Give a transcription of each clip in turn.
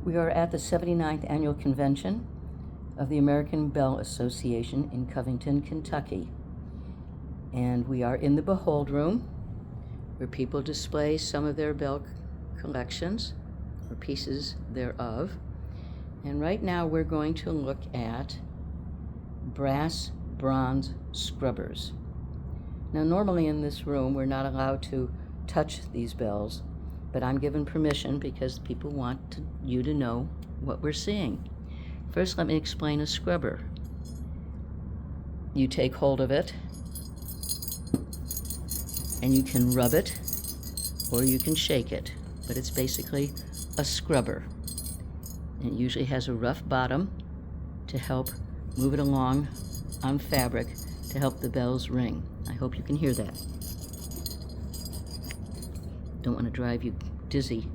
We are at the 79th Annual Convention of the American Bell Association in Covington, Kentucky. And we are in the Behold Room, where people display some of their bell collections, or pieces thereof. And right now we're going to look at brass bronze scrubbers. Now normally in this room we're not allowed to touch these bells, but I'm given permission because people want you to know what we're seeing. First, let me explain a scrubber. You take hold of it, and you can rub it, or you can shake it, but it's basically a scrubber. And it usually has a rough bottom to help move it along on fabric to help the bells ring. I hope you can hear that. Don't want to drive you dizzy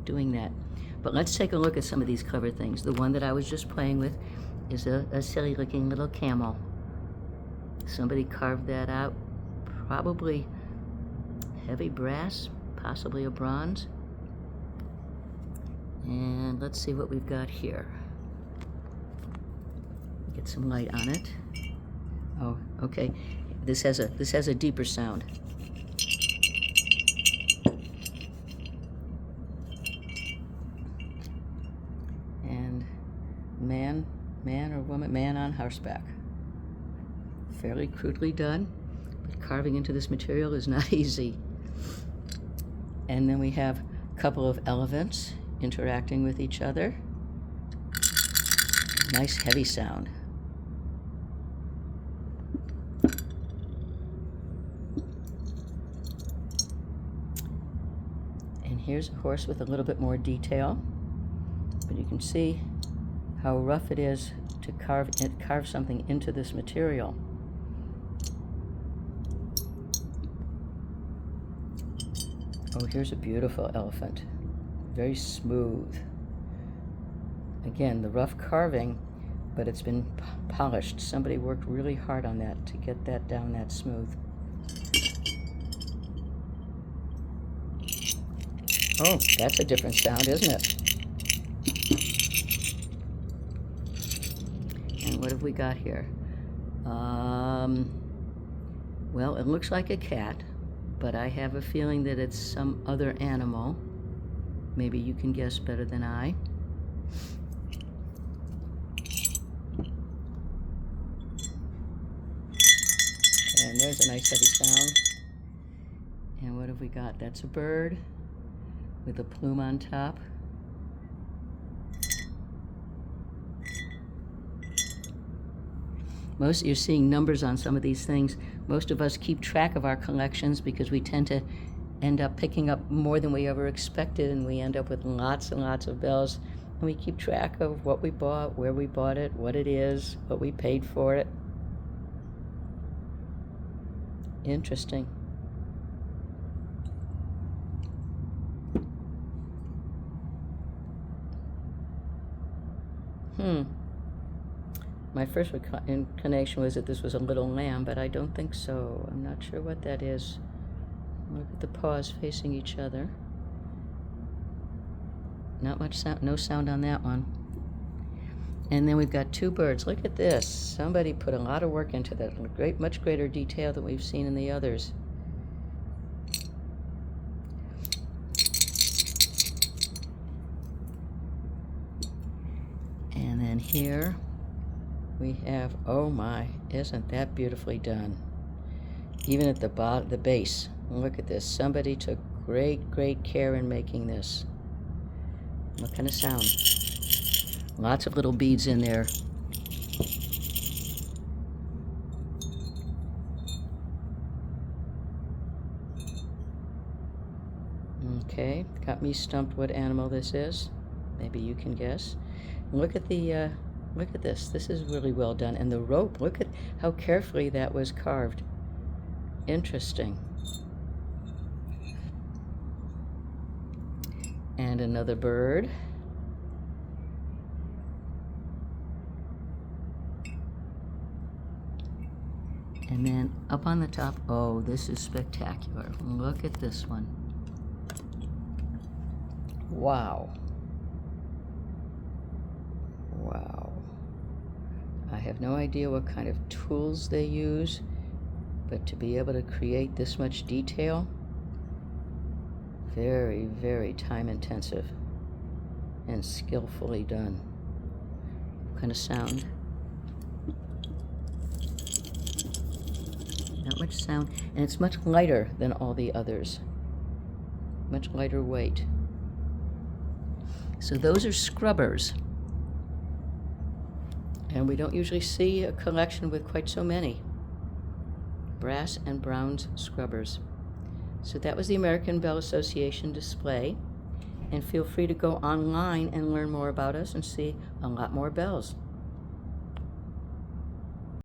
doing that. But let's take a look at some of these clever things. The one that I was just playing with is a silly looking little camel. Somebody carved that out, probably heavy brass, possibly a bronze. And let's see what we've got here. Get some light on it. Oh, okay. This has a deeper sound. And man or woman, man on horseback. Fairly crudely done, but carving into this material is not easy. And then we have a couple of elephants interacting with each other. Nice heavy sound. And here's a horse with a little bit more detail, but you can see how rough it is to carve something into this material. Oh, here's a beautiful elephant. Very smooth. Again, the rough carving, but it's been polished. Somebody worked really hard on that to get that down that smooth. Oh, that's a different sound, isn't it? And what have we got here? Well, it looks like a cat, but I have a feeling that it's some other animal. Maybe you can guess better than I. And there's a nice heavy sound. And what have we got? That's a bird with a plume on top. You're seeing numbers on some of these things. Most of us keep track of our collections because we tend to end up picking up more than we ever expected, and we end up with lots and lots of bells. And we keep track of what we bought, where we bought it, what it is, what we paid for it. Interesting. My first inclination was that this was a little lamb, but I don't think so. I'm not sure what that is. Look at the paws facing each other. Not much sound, no sound on that one. And then we've got two birds. Look at this. Somebody put a lot of work into that. Much greater detail than we've seen in the others. And then here we have, oh my, isn't that beautifully done? Even at the bottom, the base. Look at this. Somebody took great care in making this. What kind of sound? Lots of little beads in there. Okay, got me stumped what animal this is. Maybe you can guess. Look at the look at this. This is really well done. And the rope, look at how carefully that was carved. Interesting. And another bird. And then up on the top, oh, this is spectacular. Look at this one. Wow. have no idea what kind of tools they use, but to be able to create this much detail, very, very time intensive and skillfully done. What kind of sound? Not much sound, and it's much lighter than all the others. Much lighter weight. So those are scrubbers. And we don't usually see a collection with quite so many. Brass and bronze scrubbers. So that was the American Bell Association display. And feel free to go online and learn more about us and see a lot more bells.